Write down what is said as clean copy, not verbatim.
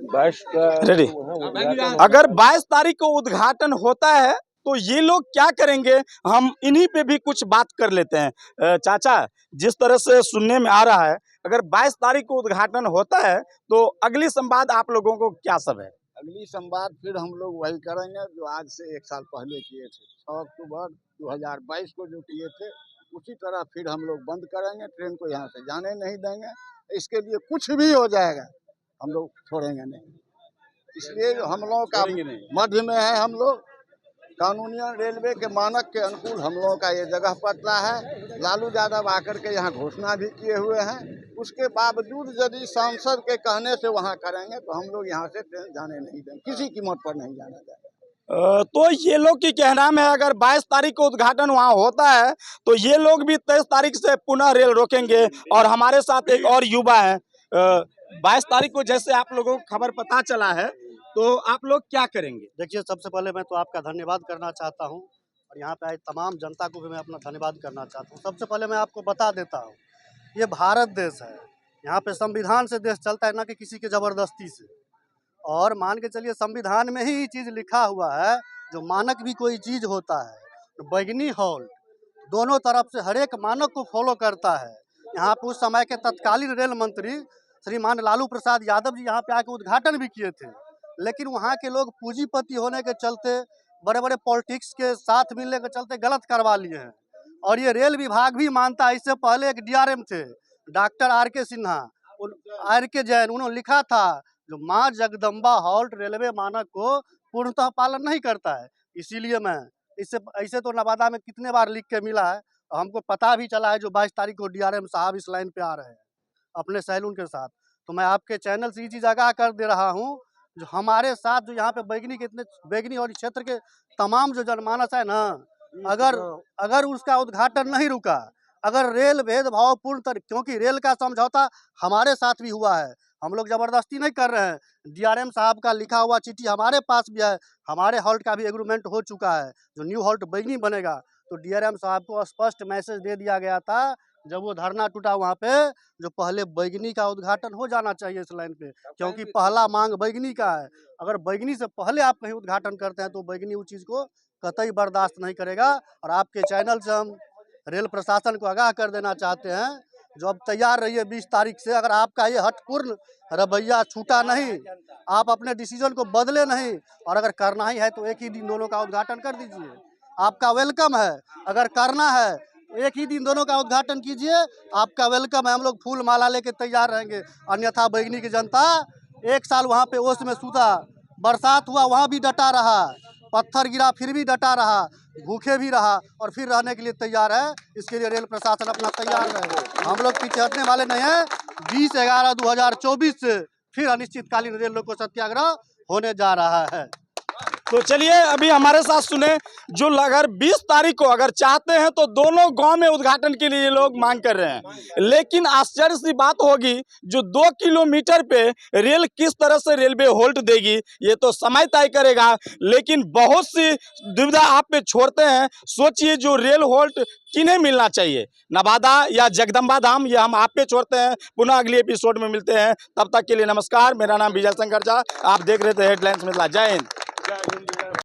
22 का रेडी। उद्घाटन अगर 22 तारीख को उद्घाटन होता है तो ये लोग क्या करेंगे, हम इन्हीं पे भी कुछ बात कर लेते हैं। चाचा, जिस तरह से सुनने में आ रहा है, अगर 22 तारीख को उद्घाटन होता है तो अगली संवाद आप लोगों को क्या सब है? अगली संवाद फिर हम लोग वही करेंगे जो आज से 1 साल पहले किए थे। 6 अक्टूबर 2022 को जो किए थे उसी तरह फिर हम लोग बंद करेंगे, ट्रेन को यहाँ से जाने नहीं देंगे। इसके लिए कुछ भी हो जाएगा हम लोग छोड़ेंगे नहीं। इसलिए हम लोगों का मध्य में है, हम लोग कानूनी रेलवे के मानक के अनुकूल हम लोगों का ये जगह पड़ता है। लालू यादव आकर के यहाँ घोषणा भी किए हुए हैं, उसके बावजूद यदि सांसद के कहने से वहाँ करेंगे तो हम लोग यहाँ से ट्रेन जाने नहीं देंगे, किसी कीमत पर नहीं जाना जाएगा। तो ये लोग की कहना है अगर 22 तारीख को उद्घाटन वहाँ होता है तो ये लोग भी 23 तारीख से पुनः रेल रोकेंगे। और हमारे साथ एक और युवा है। 22 तारीख को जैसे आप लोगों को खबर पता चला है तो आप लोग क्या करेंगे? देखिए, सबसे पहले मैं तो आपका धन्यवाद करना चाहता हूं और यहाँ पे आए तमाम जनता को भी मैं अपना धन्यवाद करना चाहता हूं। सबसे पहले मैं आपको बता देता हूं, ये भारत देश है, यहाँ पे संविधान से देश चलता है, ना कि किसी के ज़बरदस्ती से। और मान के चलिए संविधान में ही ये चीज़ लिखा हुआ है, जो मानक भी कोई चीज़ होता है तो बैगनी हॉल्ट दोनों तरफ से हर एक मानक को फॉलो करता है। यहाँ पे उस समय के तत्कालीन रेल मंत्री श्रीमान लालू प्रसाद यादव जी यहाँ पे आके उद्घाटन भी किए थे, लेकिन वहाँ के लोग पूंजीपति होने के चलते, बड़े बड़े पॉलिटिक्स के साथ मिलने के चलते गलत करवा लिए हैं। और ये रेल विभाग भी मानता है। इससे पहले एक डीआरएम थे doctor R K. Sinha, R K. Jain, उन्होंने लिखा था जो माँ जगदम्बा हॉल्ट रेलवे मानक को पूर्णतः पालन नहीं करता है। इसीलिए मैं इससे ऐसे तो नवादा में कितने बार लिख के मिला है, हमको पता भी चला है जो 22 तारीख को डीआरएम साहब इस लाइन पे आ रहे हैं अपने सैलून के साथ। तो मैं आपके चैनल से ये चीज़ आगाह कर दे रहा हूँ, जो हमारे साथ जो यहाँ पे बैगनी के इतने बैगनी और क्षेत्र के तमाम जो जनमानस है ना, अगर उसका उद्घाटन नहीं रुका, अगर रेल भेदभाव पूर्ण क्योंकि रेल का समझौता हमारे साथ भी हुआ है, हम लोग जबरदस्ती नहीं कर रहे हैं। डीआरएम साहब का लिखा हुआ चिट्ठी हमारे पास भी है, हमारे हॉल्ट का भी एग्रीमेंट हो चुका है। जो न्यू हॉल्ट बैगनी बनेगा तो डीआरएम साहब को स्पष्ट मैसेज दे दिया गया था जब वो धरना टूटा वहाँ पे, जो पहले बैगनी का उद्घाटन हो जाना चाहिए इस लाइन पे, क्योंकि पहला मांग बैगनी का है। अगर बैगनी से पहले आप कहीं उद्घाटन करते हैं तो बैगनी उस चीज़ को कतई बर्दाश्त नहीं करेगा। और आपके चैनल से हम रेल प्रशासन को आगाह कर देना चाहते हैं, जो अब तैयार रहिए 20 तारीख से। अगर आपका ये हठपूर्ण रवैया छूटा नहीं, आप अपने डिसीजन को बदले नहीं, और अगर करना ही है तो एक ही दिन दोनों का उद्घाटन कर दीजिए, आपका वेलकम है। अगर करना है एक ही दिन दोनों का उद्घाटन कीजिए, आपका वेलकम है। हम लोग फूल माला लेके तैयार रहेंगे। अन्यथा बैगनी की जनता 1 साल वहाँ पे ओस में सूता, बरसात हुआ वहाँ भी डटा रहा, पत्थर गिरा फिर भी डटा रहा, भूखे भी रहा और फिर रहने के लिए तैयार है। इसके लिए रेल प्रशासन अपना तैयार रहे। हम लोग पीछे हटने वाले नहीं हैं। 20/11/2024 से फिर अनिश्चितकालीन रेल रोको सत्याग्रह होने जा रहा है। तो चलिए अभी हमारे साथ सुने, जो अगर 20 तारीख को अगर चाहते हैं तो दोनों गांव में उद्घाटन के लिए ये लोग मांग कर रहे हैं। लेकिन आश्चर्य सी बात होगी, जो 2 किलोमीटर पे रेल किस तरह से रेलवे होल्ट देगी ये तो समय तय करेगा। लेकिन बहुत सी दुविधा आप पे छोड़ते हैं। सोचिए जो रेल होल्ट किन्हें मिलना चाहिए, नवादा या जगदम्बा धाम, ये हम आप पे छोड़ते हैं। पुनः अगले एपिसोड में मिलते हैं, तब तक के लिए नमस्कार। मेरा नाम विजय शंकर झा, आप देख रहे थे हेडलाइंस मिथिला। जय हिंद।